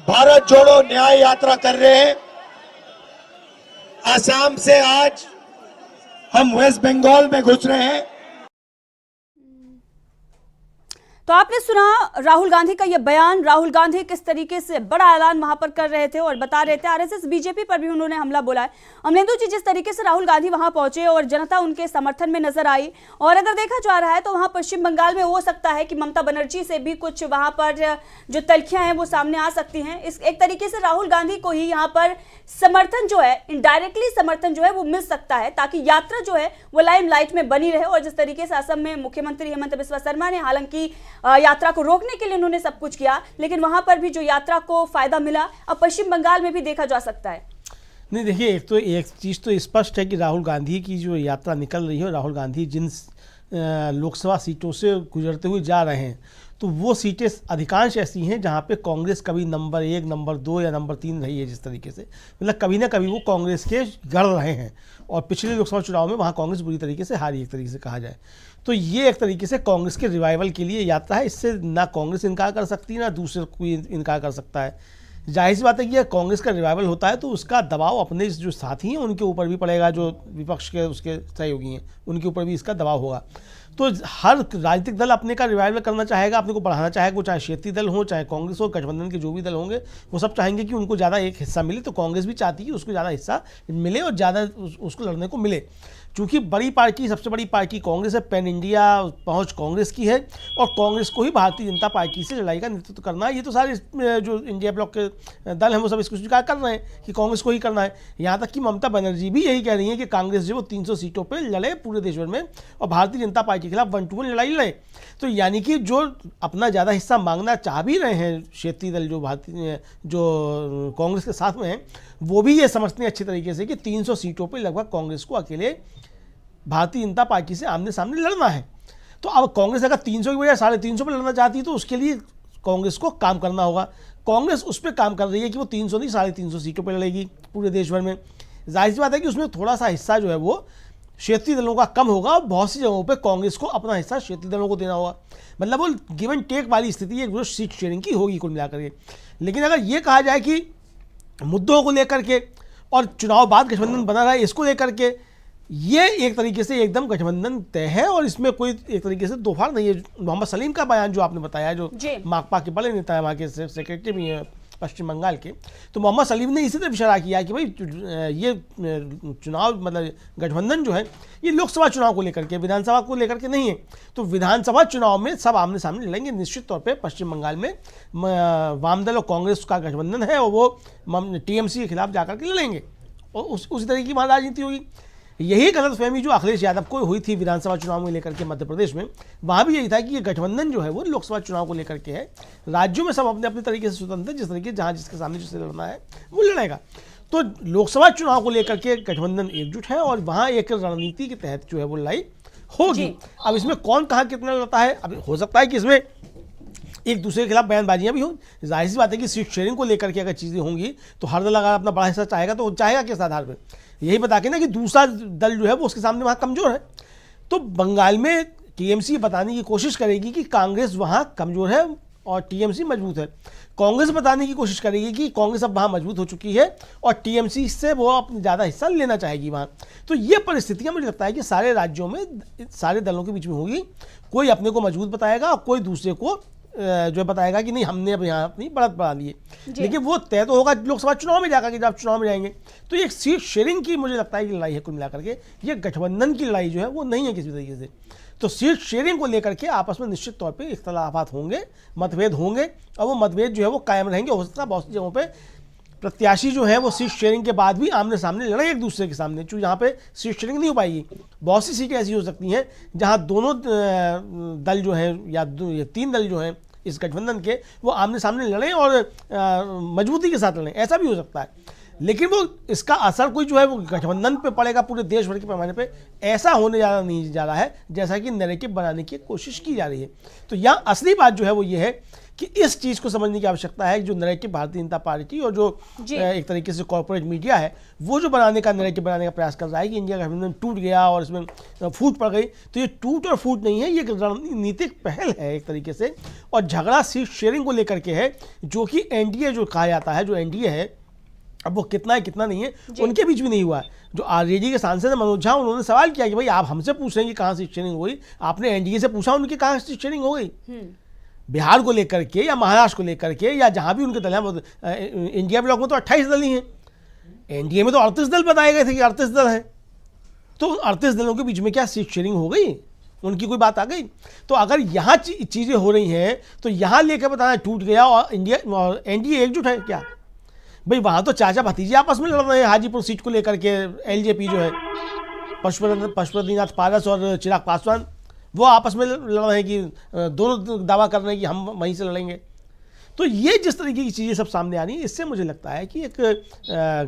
[SPEAKER 4] भारत जोड़ो न्याय यात्रा कर रहे हैं। आसाम से आज हम वेस्ट बंगाल में घुस रहे हैं।
[SPEAKER 1] तो आपने सुना राहुल गांधी का यह बयान। राहुल गांधी किस तरीके से बड़ा ऐलान वहां पर कर रहे थे और बता रहे थे आरएसएस बीजेपी पर भी उन्होंने हमला बोला है। अमलेंदु जी, जिस तरीके से राहुल गांधी वहां पहुंचे और जनता उनके समर्थन में नजर आई और अगर देखा जा रहा है तो वहां पश्चिम बंगाल में हो सकता है कि ममता बनर्जी से भी कुछ वहां पर जो तलखियां हैं वो सामने आ सकती हैं। इस एक तरीके से राहुल गांधी को ही यहाँ पर समर्थन जो है, इनडायरेक्टली समर्थन जो है वो मिल सकता है ताकि यात्रा जो है वो लाइमलाइट में बनी रहे। और जिस तरीके से असम में मुख्यमंत्री हेमंत बिस्वा शर्मा ने हालांकि यात्रा को रोकने के लिए उन्होंने सब कुछ किया, लेकिन वहां पर भी जो यात्रा को फायदा मिला, अब पश्चिम बंगाल में भी देखा जा सकता है।
[SPEAKER 2] नहीं, देखिए, एक चीज़ तो स्पष्ट है कि राहुल गांधी की जो यात्रा निकल रही है, राहुल गांधी जिन लोकसभा सीटों से गुजरते हुए जा रहे हैं तो वो सीटें अधिकांश ऐसी हैं जहाँ पे कांग्रेस कभी नंबर 1, नंबर 2 या नंबर 3 रही है। जिस तरीके से मतलब कभी ना कभी वो कांग्रेस के गढ़ रहे हैं और पिछले लोकसभा चुनाव में वहाँ कांग्रेस बुरी तरीके से हारी, एक तरीके से कहा जाए तो ये एक तरीके से कांग्रेस के रिवाइवल के लिए यात्रा है। इससे ना कांग्रेस इनकार कर सकती है ना दूसरे कोई इनकार कर सकता है। जाहिर सी बात है कि कांग्रेस का रिवाइवल होता है तो उसका दबाव अपने जो साथी हैं उनके ऊपर भी पड़ेगा, जो विपक्ष के उसके सहयोगी हैं उनके ऊपर भी इसका दबाव होगा। तो हर राजनीतिक दल अपने का रिवाइवल करना चाहेगा, अपने को बढ़ाना चाहेगा, वो चाहे क्षेत्रीय दल हो, चाहे कांग्रेस हो, गठबंधन के जो भी दल होंगे वो सब चाहेंगे कि उनको ज़्यादा एक हिस्सा मिले। तो कांग्रेस भी चाहती है कि उसको ज़्यादा हिस्सा मिले और ज़्यादा उसको लड़ने को मिले। चूँकि बड़ी पार्टी, सबसे बड़ी पार्टी कांग्रेस है, पैन इंडिया पहुंच कांग्रेस की है और कांग्रेस को ही भारतीय जनता पार्टी से लड़ाई का नेतृत्व करना है। ये तो सारे जो इंडिया ब्लॉक के दल हैं वो सब इसको स्वीकार कर रहे हैं कि कांग्रेस को ही करना है। यहाँ तक कि ममता बनर्जी भी यही कह रही है कि कांग्रेस जो वो 300 सीटों पर लड़े पूरे देश भर में और भारतीय जनता पार्टी के खिलाफ 1-to-1 लड़ाई लड़े। तो यानी कि जो अपना ज़्यादा हिस्सा मांगना चाह भी रहे हैं क्षेत्रीय दल जो भारतीय जो कांग्रेस के साथ में हैं, वो भी ये समझते हैं अच्छी तरीके से कि 300 सीटों पर लगभग कांग्रेस को अकेले भारतीय जनता पार्टी से आमने सामने लड़ना है। तो अब कांग्रेस अगर 300 की बजाय 350 पर लड़ना चाहती है तो उसके लिए कांग्रेस को काम करना होगा। कांग्रेस उस पर काम कर रही है कि वो 300 नहीं 350 सीटों पर लड़ेगी पूरे देश भर में। जाहिर सी बात है कि उसमें थोड़ा सा हिस्सा जो है वो क्षेत्रीय दलों का कम होगा और बहुत सी जगहों पे कांग्रेस को अपना हिस्सा क्षेत्रीय दलों को देना होगा। मतलब वो गिव एंड टेक वाली स्थिति एक जो सीट शेयरिंग की होगी कुल मिलाकर के। लेकिन अगर ये कहा जाए कि मुद्दों को लेकर के और चुनाव बाद गठबंधन बना रहा है इसको लेकर के, ये एक तरीके से एकदम गठबंधन तय है और इसमें कोई एक तरीके से दोफार नहीं है। मोहम्मद सलीम का बयान जो आपने बताया, जो माकपा के बड़े नेता है, वहाँ के सेक्रेटरी भी हैं पश्चिम बंगाल के, तो मोहम्मद सलीम ने इसी तरफ इशारा किया कि भाई ये चुनाव मतलब गठबंधन जो है ये लोकसभा चुनाव को लेकर के, विधानसभा को लेकर के नहीं है। तो विधानसभा चुनाव में सब आमने सामने लड़ेंगे। निश्चित तौर पे पश्चिम बंगाल में वामदल और कांग्रेस का गठबंधन है और वो टीएमसी के खिलाफ जाकर के लड़ेंगे और उसी तरह की वहाँ राजनीति होगी। यही गलतफहमी जो अखिलेश यादव को हुई थी विधानसभा चुनाव में लेकर के मध्य प्रदेश में, वहाँ भी यही था कि ये गठबंधन जो है वो लोकसभा चुनाव को लेकर के है। राज्यों में सब अपने अपने तरीके से स्वतंत्र है, जिस तरीके जहाँ जिसके सामने जिससे लड़ना है वो लड़ेगा। तो लोकसभा चुनाव को लेकर के गठबंधन एकजुट है और वहाँ एक रणनीति के तहत जो है वो लड़ाई होगी।
[SPEAKER 1] जी।
[SPEAKER 2] अब इसमें कौन कहाँ कितना लड़ता है, अब हो सकता है कि इसमें एक दूसरे के खिलाफ बयानबाजियां भी हो। जाहिर सी बात है कि सीट शेयरिंग को लेकर के अगर चीज़ें होंगी तो हर दल अगर अपना बड़ा हिस्सा चाहेगा तो वो चाहेगा किस आधार पर, यही बता के ना कि दूसरा दल जो है वो उसके सामने वहाँ कमज़ोर है। तो बंगाल में टीएमसी बताने की कोशिश करेगी कि कांग्रेस वहाँ कमज़ोर है और टीएमसी मजबूत है। कांग्रेस बताने की कोशिश करेगी कि कांग्रेस अब वहाँ मजबूत हो चुकी है और टीएमसी से वो अपने ज़्यादा हिस्सा लेना चाहेगी वहाँ। तो ये परिस्थितियाँ मुझे लगता है कि सारे राज्यों में सारे दलों के बीच में होगी। कोई अपने को मजबूत बताएगा और कोई दूसरे को जो बताएगा कि नहीं हमने अब यहाँ अपनी बढ़त बढ़ा ली है। लेकिन वो तय तो होगा लोकसभा चुनाव में जाकर के, जब आप चुनाव में जाएंगे। तो ये सीट शेयरिंग की मुझे लगता है कि लड़ाई है कुल मिलाकर के, ये गठबंधन की लड़ाई जो है वो नहीं है किसी तरीके से। तो सीट शेयरिंग को लेकर के आपस में निश्चित तौर पे इख्तलाफात होंगे, मतभेद होंगे और वो मतभेद जो है वो कायम रहेंगे। हो सकता है बहुत सी जगहों पे प्रत्याशी जो है वो सीट शेयरिंग के बाद भी आमने सामने लड़े एक दूसरे के सामने, जो यहाँ पे सीट शेयरिंग नहीं हो पाएगी। बहुत सी सीटें ऐसी हो सकती हैं जहाँ दोनों दल जो हैं या तीन दल जो हैं इस गठबंधन के वो आमने सामने लड़ें और मजबूती के साथ लड़ें, ऐसा भी हो सकता है। लेकिन वो इसका असर कोई जो है वो गठबंधन पे पड़ेगा पूरे देश भर के पैमाने पे, ऐसा होने ज़्यादा नहीं जा रहा है जैसा कि नैरेटिव बनाने की कोशिश की जा रही है। तो यहाँ असली बात जो है वो ये है कि इस चीज़ को समझने की आवश्यकता है, जो नैरेटिव भारतीय जनता पार्टी और जो एक तरीके से कॉर्पोरेट मीडिया है वो जो नैरेटिव बनाने का प्रयास कर रहा है कि इंडिया गठबंधन टूट गया और इसमें फूट पड़ गई। तो ये टूट और फूट नहीं है, ये रणनीतिक पहल है एक तरीके से, और झगड़ा सीट शेयरिंग को लेकर के है, जो कि एनडीए जो कहा जाता है, जो एनडीए है अब वो कितना है कितना नहीं है उनके बीच में नहीं हुआ है। जो आरजेडी के सांसद है मनोज झा, उन्होंने सवाल किया कि भाई आप हमसे पूछ रहे हैं कि कहाँ सीट शेयरिंग हो गई, आपने एनडीए से पूछा उनकी कहाँ सीट शेयरिंग हो गई। बिहार को लेकर के या महाराष्ट्र को लेकर के या जहाँ भी उनके दल हैं, इंडिया ब्लॉक में तो 28 दल ही हैं, एनडीए में तो 38 दल बताए गए थे कि 38 दल हैं। तो 38 दलों के बीच में क्या सीट शेयरिंग हो गई, उनकी कोई बात आ गई? तो अगर यहाँ चीज़ें हो रही हैं तो यहाँ लेकर बताना टूट गया और एनडीए एकजुट है क्या? भाई वहाँ तो चाचा भतीजे आपस में लड़ रहे हैं हाजीपुर सीट को लेकर के। एलजेपी जो है पशुपतिनाथ पारस और चिराग पासवान, वो आपस में लड़ रहे हैं कि दोनों दावा कर रहे हैं कि हम वहीं से लड़ेंगे। तो ये जिस तरीके की चीज़ें सब सामने आ रही हैं, इससे मुझे लगता है कि एक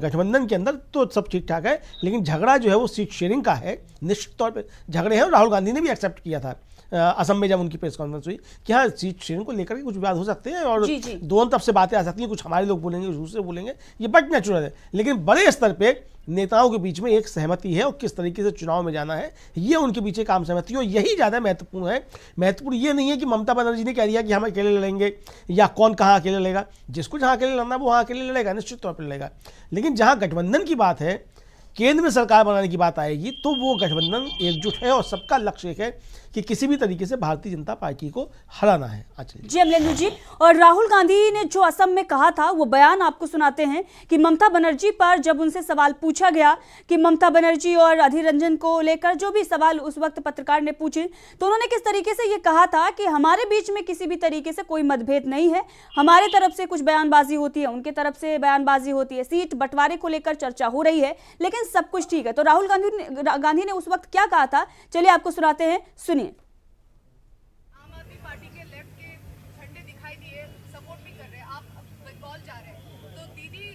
[SPEAKER 2] गठबंधन के अंदर तो सब ठीक ठाक है, लेकिन झगड़ा जो है वो सीट शेयरिंग का है। निश्चित तौर पे झगड़े हैं और राहुल गांधी ने भी एक्सेप्ट किया था असम में जब उनकी प्रेस कॉन्फ्रेंस हुई कि हाँ सीट शेयरिंग को लेकर के कुछ विवाद हो सकते हैं और दोनों तरफ से बातें आ सकती हैं, कुछ हमारे लोग बोलेंगे कुछ दूसरे बोलेंगे, ये बट नेचुरल है। लेकिन बड़े स्तर पे नेताओं के बीच में एक सहमति है और किस तरीके से चुनाव में जाना है, ये उनके पीछे काम सहमति है और यही ज़्यादा महत्वपूर्ण है। महत्वपूर्ण ये नहीं है कि ममता बनर्जी ने कह दिया कि हम अकेले लड़ेंगे या कौन कहाँ अकेले लड़ेगा। जिसको जहाँ अकेले लड़ना वो वहाँ अकेले लड़ेगा, निश्चित तौर पर लड़ेगा। लेकिन जहाँ गठबंधन की बात है, केंद्र में सरकार बनाने की बात आएगी, तो वो गठबंधन एकजुट है और सबका लक्ष्य एक है कि किसी भी तरीके से भारतीय जनता पार्टी को हराना है। अच्छा
[SPEAKER 1] जी अमलेंदु जी, और राहुल गांधी ने जो असम में कहा था वो बयान आपको सुनाते हैं कि ममता बनर्जी पर जब उनसे सवाल पूछा गया कि ममता बनर्जी और अधीर रंजन को लेकर जो भी सवाल उस वक्त पत्रकार ने पूछे, तो उन्होंने किस तरीके से ये कहा था कि हमारे बीच में किसी भी तरीके से कोई मतभेद नहीं है, हमारे तरफ से कुछ बयानबाजी होती है, उनके तरफ से बयानबाजी होती है, सीट बंटवारे को लेकर चर्चा हो रही है, लेकिन सब कुछ ठीक है। तो राहुल गांधी ने उस वक्त क्या कहा था, चलिए आपको सुनाते हैं, सुनिए।
[SPEAKER 5] आम आदमी पार्टी के लेफ्ट के झंडे दिखाई दिए, सपोर्ट भी कर रहे हैं, आप बंगाल जा रहे हैं, तो दीदी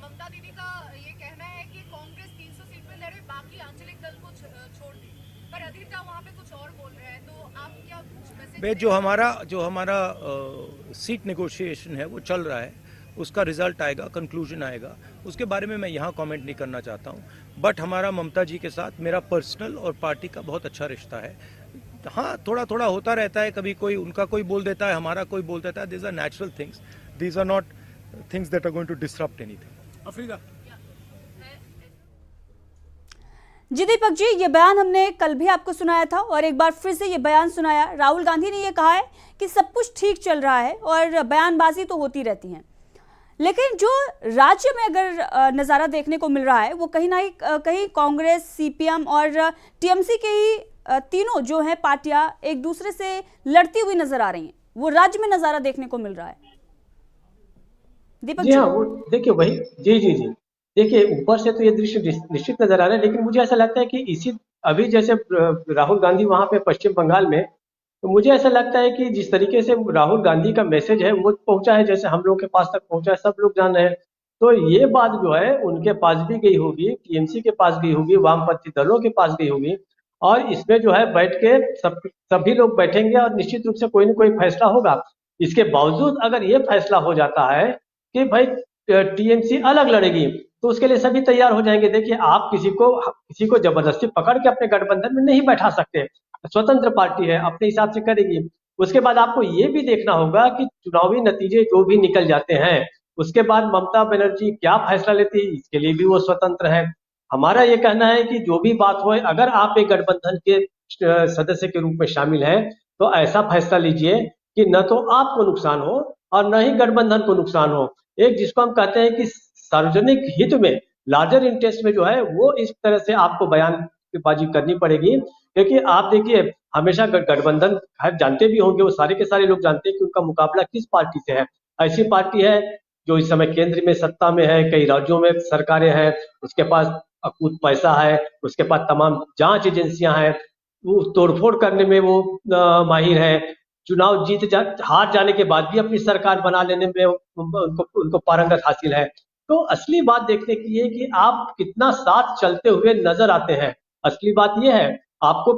[SPEAKER 5] ममता दीदी का ये कहना है कि कांग्रेस 300 सीट पे लड़े, बाकी आंचलिक दल को छोड़ दी, पर अधीर दा वहाँ पे कुछ और बोल रहे हैं, तो आप क्या मैसेज?
[SPEAKER 6] जो हमारा सीट नेगोशिएशन है वो चल रहा है, उसका रिजल्ट आएगा, कंक्लूजन आएगा, उसके बारे में मैं यहाँ कमेंट नहीं करना चाहता हूँ। बट हमारा ममता जी के साथ मेरा पर्सनल और पार्टी का बहुत अच्छा रिश्ता है। हाँ, थोड़ा थोड़ा होता रहता है, कभी कोई उनका कोई बोल देता है, हमारा कोई बोल देता है। These are natural things, these are not things that are going to disrupt anything. Africa
[SPEAKER 1] ji Deepak ji, ये बयान हमने कल भी आपको सुनाया था और एक बार फिर से ये बयान सुनाया। राहुल गांधी ने ये कहा है कि सब कुछ ठीक चल रहा है और बयानबाजी तो होती रहती है, लेकिन जो राज्य में अगर नज़ारा देखने को मिल रहा है वो कहीं ना कहीं कांग्रेस, सीपीएम और टीएमसी के ही तीनों जो हैं पार्टियां एक दूसरे से लड़ती हुई नजर आ रही हैं, वो राज्य में नज़ारा देखने को मिल रहा है। दीपक जी,
[SPEAKER 3] हाँ, वो देखिए वही जी देखिए ऊपर से तो ये दृश्य निश्चित नजर आ रहा है, लेकिन मुझे ऐसा लगता है कि इसी अभी जैसे राहुल गांधी वहां पे पश्चिम बंगाल में, तो मुझे ऐसा लगता है कि जिस तरीके से राहुल गांधी का मैसेज है वो पहुंचा है, जैसे हम लोग के पास तक पहुंचा है, सब लोग जान रहे हैं, तो ये बात जो है उनके पास भी गई होगी, टीएमसी के पास गई होगी, वामपंथी दलों के पास गई होगी, और इसमें जो है बैठ के सभी लोग बैठेंगे और निश्चित रूप से कोई न कोई फैसला होगा। इसके बावजूद अगर ये फैसला हो जाता है कि भाई टीएमसी अलग लड़ेगी, तो उसके लिए सभी तैयार हो जाएंगे। देखिए, आप किसी को जबरदस्ती पकड़ के अपने गठबंधन में नहीं बैठा सकते। स्वतंत्र पार्टी है, अपने हिसाब से करेगी। उसके बाद आपको ये भी देखना होगा कि चुनावी नतीजे जो भी निकल जाते हैं, उसके बाद ममता बनर्जी क्या फैसला लेती है, इसके लिए भी वो स्वतंत्र है। हमारा ये कहना है कि जो भी बात हो, अगर आप एक गठबंधन के सदस्य के रूप में शामिल हैं, तो ऐसा फैसला लीजिए कि न तो आपको नुकसान हो और न ही गठबंधन को नुकसान हो। एक जिसको हम कहते हैं कि सार्वजनिक हित में, लार्जर इंटरेस्ट में जो है, वो इस तरह से आपको बयानबाजी करनी पड़ेगी। क्योंकि आप देखिए, हमेशा गठबंधन जानते भी होंगे, वो सारे के सारे लोग जानते हैं कि उनका मुकाबला किस पार्टी से है। ऐसी पार्टी है जो इस समय केंद्र में सत्ता में है, कई राज्यों में सरकारें हैं, उसके पास अकूत पैसा है, उसके पास तमाम जांच एजेंसियां हैं, वो तोड़फोड़ करने में वो माहिर है। चुनाव हार जाने के बाद भी अपनी सरकार बना लेने में उनको पारंगत हासिल है। तो असली बात देखने की है कि आप कितना साथ चलते हुए नजर आते हैं। असली बात यह है, आपको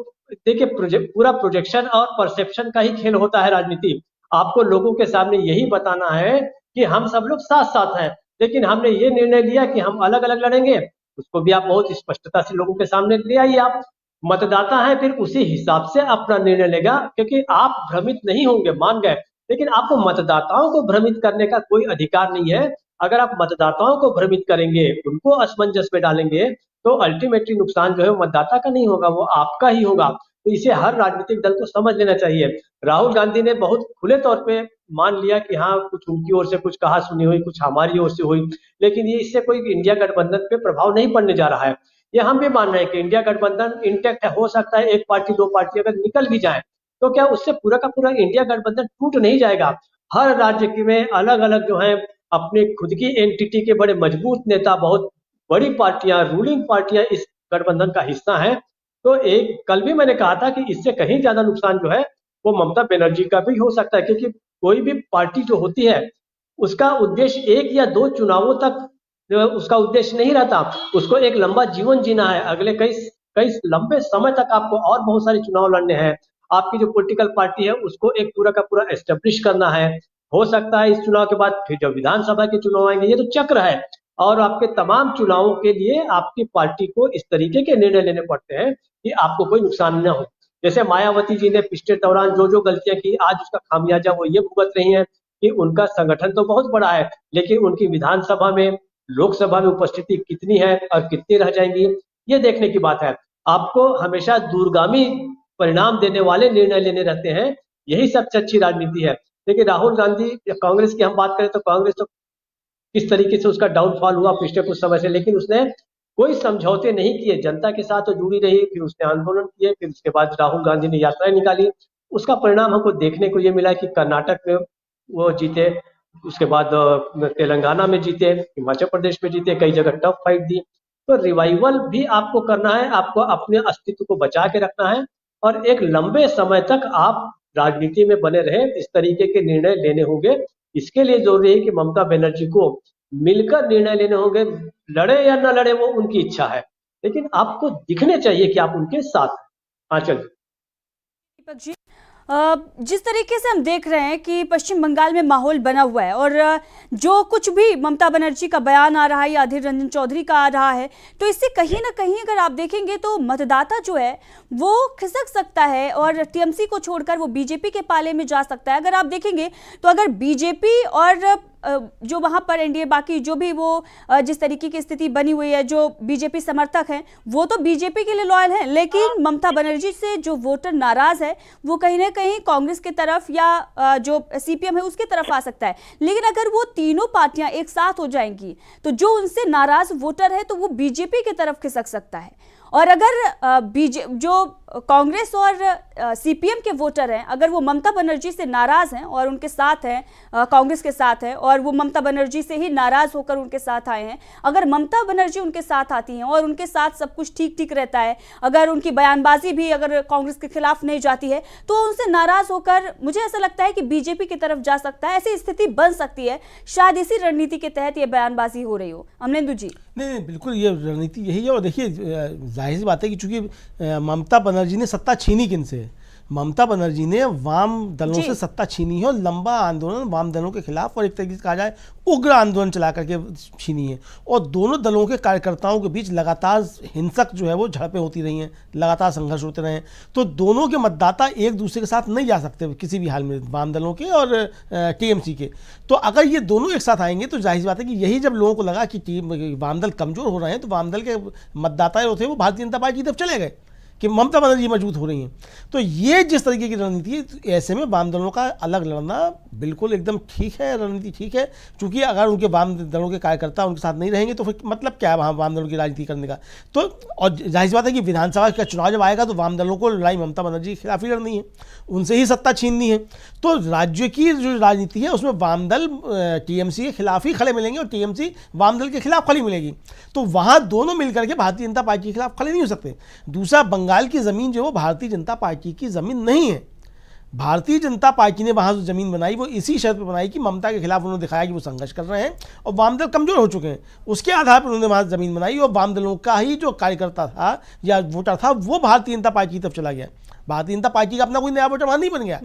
[SPEAKER 3] देखिए, पूरा प्रोजेक्शन और परसेप्शन का ही खेल होता है राजनीति। आपको लोगों के सामने यही बताना है कि हम सब लोग साथ साथ हैं, लेकिन हमने ये निर्णय लिया कि हम अलग अलग लड़ेंगे। उसको भी आप बहुत स्पष्टता से लोगों के सामने ले आइए। आप मतदाता है, फिर उसी हिसाब से अपना निर्णय लेगा। क्योंकि आप भ्रमित नहीं होंगे, मान गए, लेकिन आपको मतदाताओं को भ्रमित करने का कोई अधिकार नहीं है। अगर आप मतदाताओं को भ्रमित करेंगे, उनको असमंजस में डालेंगे, तो अल्टीमेटली नुकसान जो है वो मतदाता का नहीं होगा, वो आपका ही होगा। तो इसे हर राजनीतिक दल को समझ लेना चाहिए। राहुल गांधी ने बहुत खुले तौर पे मान लिया कि हाँ, कुछ उनकी ओर से कुछ कहा सुनी हुई, कुछ हमारी ओर से हुई, लेकिन ये इससे कोई इंडिया गठबंधन पे प्रभाव नहीं पड़ने जा रहा है। ये हम भी मान रहे हैं कि इंडिया गठबंधन इंटैक्ट है। हो सकता है एक पार्टी दो पार्टी अगर निकल भी जाए, तो क्या उससे पूरा का पूरा इंडिया गठबंधन टूट नहीं जाएगा। हर राज्य में अलग अलग जो है अपने खुद की एंटिटी के बड़े मजबूत नेता, बहुत बड़ी पार्टियां, रूलिंग पार्टियां इस गठबंधन का हिस्सा हैं। तो कल भी मैंने कहा था कि इससे कहीं ज्यादा नुकसान जो है वो ममता बनर्जी का भी हो सकता है। क्योंकि कोई भी पार्टी जो होती है, उसका उद्देश्य एक या दो चुनावों तक उसका उद्देश्य नहीं रहता। उसको एक लंबा जीवन जीना है, अगले कई लंबे समय तक आपको और बहुत सारे चुनाव लड़ने हैं। आपकी जो पॉलिटिकल पार्टी है, उसको एक पूरा का पूरा एस्टेब्लिश करना है। हो सकता है इस चुनाव के बाद फिर जब विधानसभा के चुनाव आएंगे, ये तो चक्र है। और आपके तमाम चुनावों के लिए आपकी पार्टी को इस तरीके के निर्णय लेने पड़ते हैं कि आपको कोई नुकसान न हो। जैसे मायावती जी ने पिछले दौरान जो गलतियां की, आज उसका खामियाजा वो ये भुगत रही है कि उनका संगठन तो बहुत बड़ा है, लेकिन उनकी विधानसभा में, लोकसभा में उपस्थिति कितनी है और कितनी रह जाएंगी, ये देखने की बात है। आपको हमेशा दूरगामी परिणाम देने वाले निर्णय लेने रहते हैं, यही सबसे अच्छी राजनीति है। देखिए, राहुल गांधी, कांग्रेस की हम बात करें तो कांग्रेस तो किस तरीके से उसका डाउनफॉल हुआ पिछले कुछ समय से, लेकिन उसने कोई समझौते नहीं किए, जनता के साथ तो जुड़ी रही। फिर उसने आंदोलन किए, फिर उसके बाद राहुल गांधी ने यात्राएं निकाली। उसका परिणाम हमको देखने को ये मिला कि कर्नाटक में वो जीते, उसके बाद तेलंगाना में जीते, हिमाचल प्रदेश में जीते, कई जगह टफ फाइट दी। तो रिवाइवल भी आपको करना है, आपको अपने अस्तित्व को बचा के रखना है और एक लंबे समय तक आप राजनीति में बने रहे, इस तरीके के निर्णय लेने होंगे। इसके लिए जरूरी है कि ममता बनर्जी को मिलकर निर्णय लेने होंगे। लड़े या न लड़े वो उनकी इच्छा है, लेकिन आपको दिखने चाहिए कि आप उनके साथ हैं। हाँ, चलिए।
[SPEAKER 1] दीपक जी, जिस तरीके से हम देख रहे हैं कि पश्चिम बंगाल में माहौल बना हुआ है और जो कुछ भी ममता बनर्जी का बयान आ रहा है या अधीर रंजन चौधरी का आ रहा है, तो इससे कहीं ना कहीं अगर आप देखेंगे तो मतदाता जो है वो खिसक सकता है और टीएमसी को छोड़कर वो बीजेपी के पाले में जा सकता है। अगर आप देखेंगे तो अगर बीजेपी और जो वहां पर एनडीए, बाकी जो भी वो जिस तरीके की स्थिति बनी हुई है, जो बीजेपी समर्थक हैं वो तो बीजेपी के लिए लॉयल हैं, लेकिन ममता बनर्जी से जो वोटर नाराज है वो कहीं ना कहीं कांग्रेस की तरफ या जो सीपीएम है उसकी तरफ आ सकता है। लेकिन अगर वो तीनों पार्टियां एक साथ हो जाएंगी तो जो उनसे नाराज वोटर है तो वो बीजेपी की तरफ खिसक सकता है। और अगर जो कांग्रेस और सीपीएम के वोटर हैं, अगर वो ममता बनर्जी से नाराज हैं और उनके साथ हैं, कांग्रेस के साथ हैं, और वो ममता बनर्जी से ही नाराज होकर उनके साथ आए हैं, अगर ममता बनर्जी उनके साथ आती हैं और उनके साथ सब कुछ ठीक ठीक रहता है, अगर उनकी बयानबाजी भी अगर कांग्रेस के खिलाफ नहीं जाती है, तो उनसे नाराज होकर मुझे ऐसा लगता है कि बीजेपी की तरफ जा सकता है। ऐसी स्थिति बन सकती है, शायद इसी रणनीति के तहत ये बयानबाजी हो रही हो। अमलेंदु जी।
[SPEAKER 2] नहीं, बिल्कुल ये रणनीति यही है। और देखिए, जाहिर सी बात है कि चूंकि ममता बनर्जी ने सत्ता छीनी किन से, ममता बनर्जी ने वाम दलों
[SPEAKER 1] जी।
[SPEAKER 2] से सत्ता छीनी है और लंबा आंदोलन वाम दलों के खिलाफ और एक तरीके से कहा जाए उग्र आंदोलन चला करके छीनी है। और दोनों दलों के कार्यकर्ताओं के बीच लगातार हिंसक जो है वो झड़पें होती रही हैं, लगातार संघर्ष होते रहे हैं। तो दोनों के मतदाता एक दूसरे के साथ नहीं जा सकते किसी भी हाल में, वाम दलों के और टीएमसी के। तो अगर ये दोनों एक साथ आएंगे तो जाहिर सी बात है कि यही जब लोगों को लगा कि वाम दल कमजोर हो रहे हैं तो वाम दल के मतदाता जो थे वो भारतीय जनता पार्टी की तरफ चले गए कि ममता बनर्जी मजबूत हो रही हैं। तो ये जिस तरीके की रणनीति है, ऐसे में वाम दलों का अलग लड़ना बिल्कुल एकदम ठीक है, रणनीति ठीक है। क्योंकि अगर उनके वाम दलों के कार्यकर्ता उनके साथ नहीं रहेंगे तो फिर मतलब क्या है वहाँ वाम दलों की राजनीति करने का। तो और जाहिर सी बात है कि विधानसभा का चुनाव जब आएगा तो वाम दलों को लड़ाई ममता बनर्जी के खिलाफ ही लड़नी है, उनसे ही सत्ता छीननी है। तो राज्य की जो राजनीति है उसमें वाम दल टीएमसी के खिलाफ ही खड़े मिलेंगे और टीएमसी वाम दल के खिलाफ खड़ी मिलेगी। तो वहाँ दोनों मिलकर के भारतीय जनता पार्टी के खिलाफ खड़े नहीं हो सकते। दूसरा, बंगाल की ज़मीन जो वो भारतीय जनता पार्टी की ज़मीन नहीं है। भारतीय जनता पार्टी ने वहाँ जो ज़मीन बनाई वो इसी शर्त पर बनाई कि ममता के खिलाफ उन्होंने दिखाया कि वो संघर्ष कर रहे हैं और वाम दल कमज़ोर हो चुके हैं। उसके आधार पर उन्होंने वहाँ ज़मीन बनाई और वाम दलों का ही जो कार्यकर्ता था या वोटर था वो भारतीय जनता पार्टी की तरफ चला गया। भारतीय जनता पार्टी का अपना कोई नया वोटर वहाँ नहीं बन गया,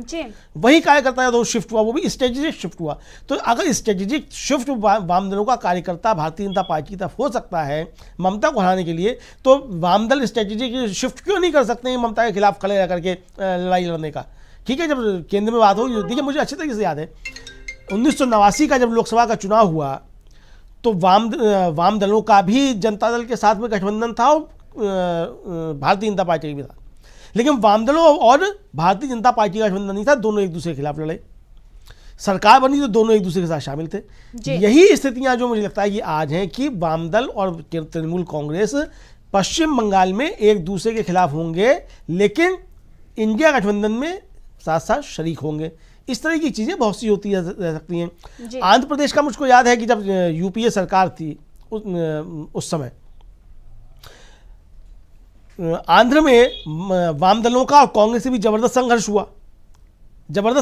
[SPEAKER 2] वही कार्यकर्ता तो शिफ्ट हुआ, वो भी स्ट्रेटेजिक शिफ्ट हुआ। तो अगर स्ट्रेटेजिक शिफ्ट वाम दलों का कार्यकर्ता भारतीय जनता पार्टी की तरफ हो सकता है ममता को हराने के लिए, तो वाम दल स्ट्रेटेजिक शिफ्ट क्यों नहीं कर सकते हैं ममता के खिलाफ खड़े रह करके लड़ाई लड़ने का। ठीक है, जब केंद्र में बात होगी, देखिए मुझे अच्छे तरीके से याद है 1989 का जब लोकसभा का चुनाव हुआ तो वाम दलों का भी जनता दल के साथ में गठबंधन था और भारतीय जनता पार्टी भी था, लेकिन वाम दलों और भारतीय जनता पार्टी का गठबंधन नहीं था, दोनों एक दूसरे के खिलाफ लड़े। सरकार बनी तो दोनों एक दूसरे के साथ शामिल थे। यही स्थितियां जो मुझे लगता है कि आज हैं कि वाम दल और तृणमूल कांग्रेस पश्चिम बंगाल में एक दूसरे के खिलाफ होंगे, लेकिन इंडिया गठबंधन में साथ साथ शरीक होंगे। इस तरह की चीज़ें बहुत सी होती रह सकती हैं। आंध्र प्रदेश का मुझको याद है कि जब यूपीए सरकार थी उस समय आंध्र में वाम दलों का और कांग्रेस से भी जबरदस्त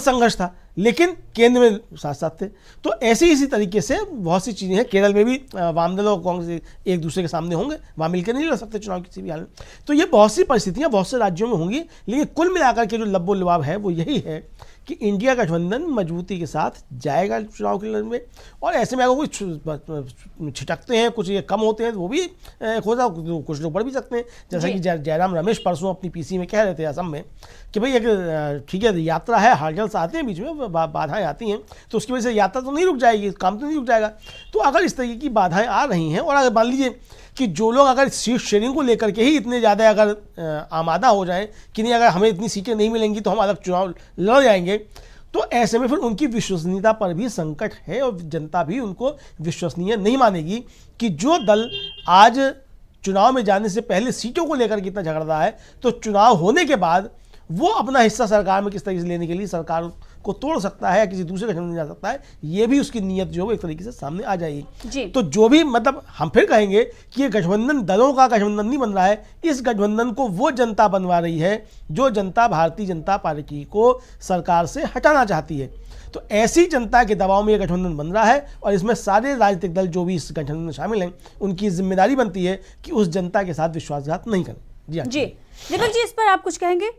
[SPEAKER 2] संघर्ष था, लेकिन केंद्र में साथ साथ थे। तो ऐसे इसी तरीके से बहुत सी चीज़ें हैं। केरल में भी वाम दल और कांग्रेस एक दूसरे के सामने होंगे, वहाँ मिलकर नहीं लड़ सकते चुनाव किसी भी हाल में। तो ये बहुत सी परिस्थितियाँ बहुत से राज्यों में होंगी, लेकिन कुल मिलाकर के जो लब्बो लुभाव है वो यही है कि इंडिया गठबंधन मजबूती के साथ जाएगा चुनाव के लड़ने में। और ऐसे में अगर कोई छिटकते हैं, कुछ ये कम होते हैं तो वो भी होता, कुछ लोग बढ़ भी सकते हैं। जैसा कि जयराम रमेश परसों अपनी पीसी में कह रहे थे असम में कि भाई एक ठीक है यात्रा है, हर्डल्स आते हैं बीच में, बाधाएं आती हैं, तो उसकी वजह से यात्रा तो नहीं रुक जाएगी, काम तो नहीं रुक जाएगा। तो अगर इस तरीके की बाधाएं आ रही हैं और अगर मान लीजिए कि जो लोग अगर सीट शेयरिंग को लेकर के ही इतने ज़्यादा अगर आमादा हो जाएं कि नहीं अगर हमें इतनी सीटें नहीं मिलेंगी तो हम अलग चुनाव लड़ जाएंगे, तो ऐसे में फिर उनकी विश्वसनीयता पर भी संकट है और जनता भी उनको विश्वसनीय नहीं मानेगी कि जो दल आज चुनाव में जाने से पहले सीटों को लेकर कितना झगड़ रहा है, तो चुनाव होने के बाद वो अपना हिस्सा सरकार में किस तरीके से लेने के लिए सरकार को तोड़ सकता है या किसी दूसरे गठबंधन में जा सकता है, ये भी उसकी नीयत जो है एक तरीके से सामने आ जाएगी। तो जो भी मतलब हम फिर कहेंगे कि ये गठबंधन दलों का गठबंधन नहीं बन रहा है, इस गठबंधन को वो जनता बनवा रही है जो जनता भारतीय जनता पार्टी को सरकार से हटाना चाहती है। तो ऐसी जनता के दबाव में ये गठबंधन बन रहा है और इसमें सारे राजनीतिक दल जो भी इस गठबंधन में शामिल हैं उनकी जिम्मेदारी बनती है कि उस जनता के साथ विश्वासघात नहीं करें।
[SPEAKER 1] जी दीपक जी, इस पर आप कुछ कहेंगे?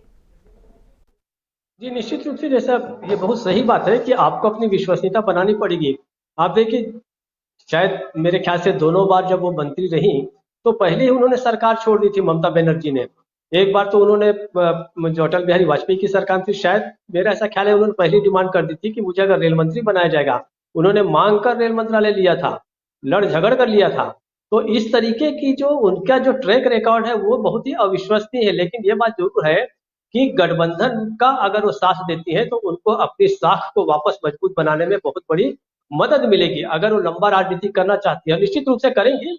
[SPEAKER 3] जी निश्चित रूप से, जैसा ये बहुत सही बात है कि आपको अपनी विश्वसनीयता बनानी पड़ेगी। आप देखिए, शायद मेरे ख्याल से दोनों बार जब वो मंत्री रही तो पहले ही उन्होंने सरकार छोड़ दी थी ममता बनर्जी ने। एक बार तो उन्होंने जो अटल बिहारी वाजपेयी की सरकार थी, शायद मेरा ऐसा ख्याल है उन्होंने पहली डिमांड कर दी थी कि मुझे अगर रेल मंत्री बनाया जाएगा, उन्होंने मांग कर रेल मंत्रालय लिया था, लड़ झगड़ कर लिया था। तो इस तरीके की जो उनका जो ट्रैक रिकॉर्ड है वो बहुत ही अविश्वसनीय है। लेकिन ये बात जरूर है कि गठबंधन का अगर वो साथ देती है तो उनको अपनी साख को वापस मजबूत बनाने में बहुत बड़ी मदद मिलेगी। अगर वो लंबा राजनीति करना चाहती है, निश्चित रूप से करेंगे।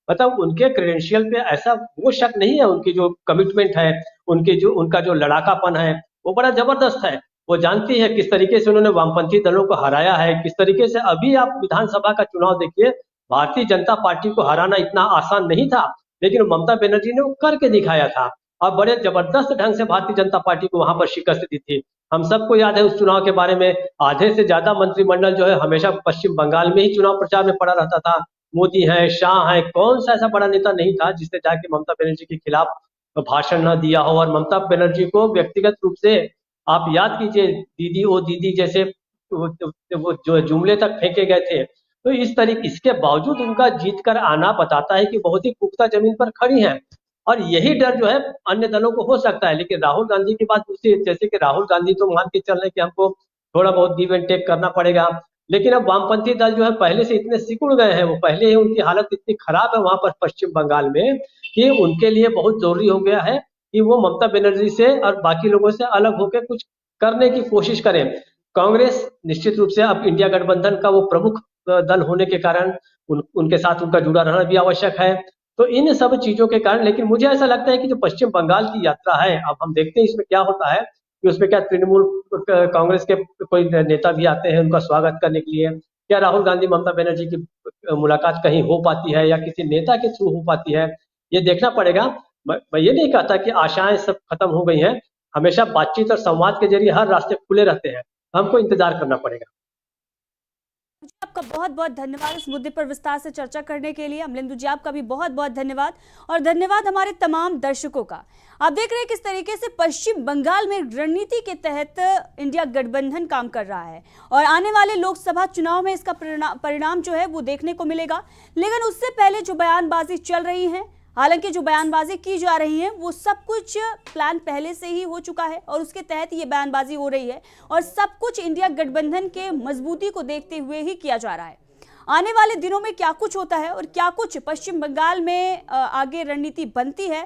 [SPEAKER 3] मतलब उनके क्रेडेंशियल पे ऐसा वो शक नहीं है, उनकी जो कमिटमेंट है, उनका जो लड़ाकापन है वो बड़ा जबरदस्त है। वो जानती है किस तरीके से उन्होंने वामपंथी दलों को हराया है, किस तरीके से। अभी आप विधानसभा का चुनाव देखिए, भारतीय जनता पार्टी को हराना इतना आसान नहीं था, लेकिन ममता बनर्जी ने वो करके दिखाया था और बड़े जबरदस्त ढंग से भारतीय जनता पार्टी को वहां पर शिकस्त दी थी। हम सबको याद है उस चुनाव के बारे में। आधे से ज्यादा मंत्रिमंडल जो है हमेशा पश्चिम बंगाल में ही चुनाव प्रचार में पड़ा रहता था। मोदी हैं, शाह हैं, कौन सा ऐसा बड़ा नेता नहीं था जिसने जाके ममता बनर्जी के खिलाफ भाषण न दिया हो। और ममता बनर्जी को व्यक्तिगत रूप से आप याद कीजिए, दीदी ओ दीदी जैसे वो जो जुमले तक फेंके गए थे। तो इस तरीके, इसके बावजूद उनका जीत कर आना बताता है कि बहुत ही पुख्ता जमीन पर खड़ी हैं। और यही डर जो है अन्य दलों को हो सकता है, लेकिन राहुल गांधी की बात दूसरी, जैसे कि राहुल गांधी तो मान के चल रहे हैं कि हमको थोड़ा बहुत गिव एंड टेक करना पड़ेगा, लेकिन अब वामपंथी दल जो है पहले से इतने सिकुड़ गए हैं, वो पहले ही उनकी हालत इतनी खराब है वहां पर पश्चिम बंगाल में, कि उनके लिए बहुत जरूरी हो गया है कि वो ममता बनर्जी से और बाकी लोगों से अलग होकर कुछ करने की कोशिश करें। कांग्रेस निश्चित रूप से अब इंडिया गठबंधन का वो प्रमुख दल होने के कारण उनके साथ उनका जुड़ा रहना भी आवश्यक है। तो इन सब चीजों के कारण, लेकिन मुझे ऐसा लगता है कि जो पश्चिम बंगाल की यात्रा है, अब हम देखते हैं इसमें क्या होता है, कि उसमें क्या तृणमूल कांग्रेस के कोई नेता भी आते हैं उनका स्वागत करने के लिए, क्या राहुल गांधी ममता बनर्जी की मुलाकात कहीं हो पाती है या किसी नेता के थ्रू हो पाती है, ये देखना पड़ेगा। मैं ये नहीं कहता कि आशाएं सब खत्म हो गई हैं, हमेशा बातचीत और संवाद के जरिए हर रास्ते खुले रहते हैं, हमको इंतजार करना पड़ेगा।
[SPEAKER 1] आपका बहुत बहुत धन्यवाद इस मुद्दे पर विस्तार से चर्चा करने के लिए। अमलेंदु जी, आपका भी बहुत बहुत धन्यवाद, और धन्यवाद हमारे तमाम दर्शकों का। आप देख रहे हैं किस तरीके से पश्चिम बंगाल में रणनीति के तहत इंडिया गठबंधन काम कर रहा है, और आने वाले लोकसभा चुनाव में इसका परिणाम जो है वो देखने को मिलेगा। लेकिन उससे पहले जो बयानबाजी चल रही है, हालांकि जो बयानबाजी की जा रही है वो सब कुछ प्लान पहले से ही हो चुका है और उसके तहत ये बयानबाजी हो रही है, और सब कुछ इंडिया गठबंधन के मजबूती को देखते हुए ही किया जा रहा है। आने वाले दिनों में क्या कुछ होता है और क्या कुछ पश्चिम बंगाल में आगे रणनीति बनती है,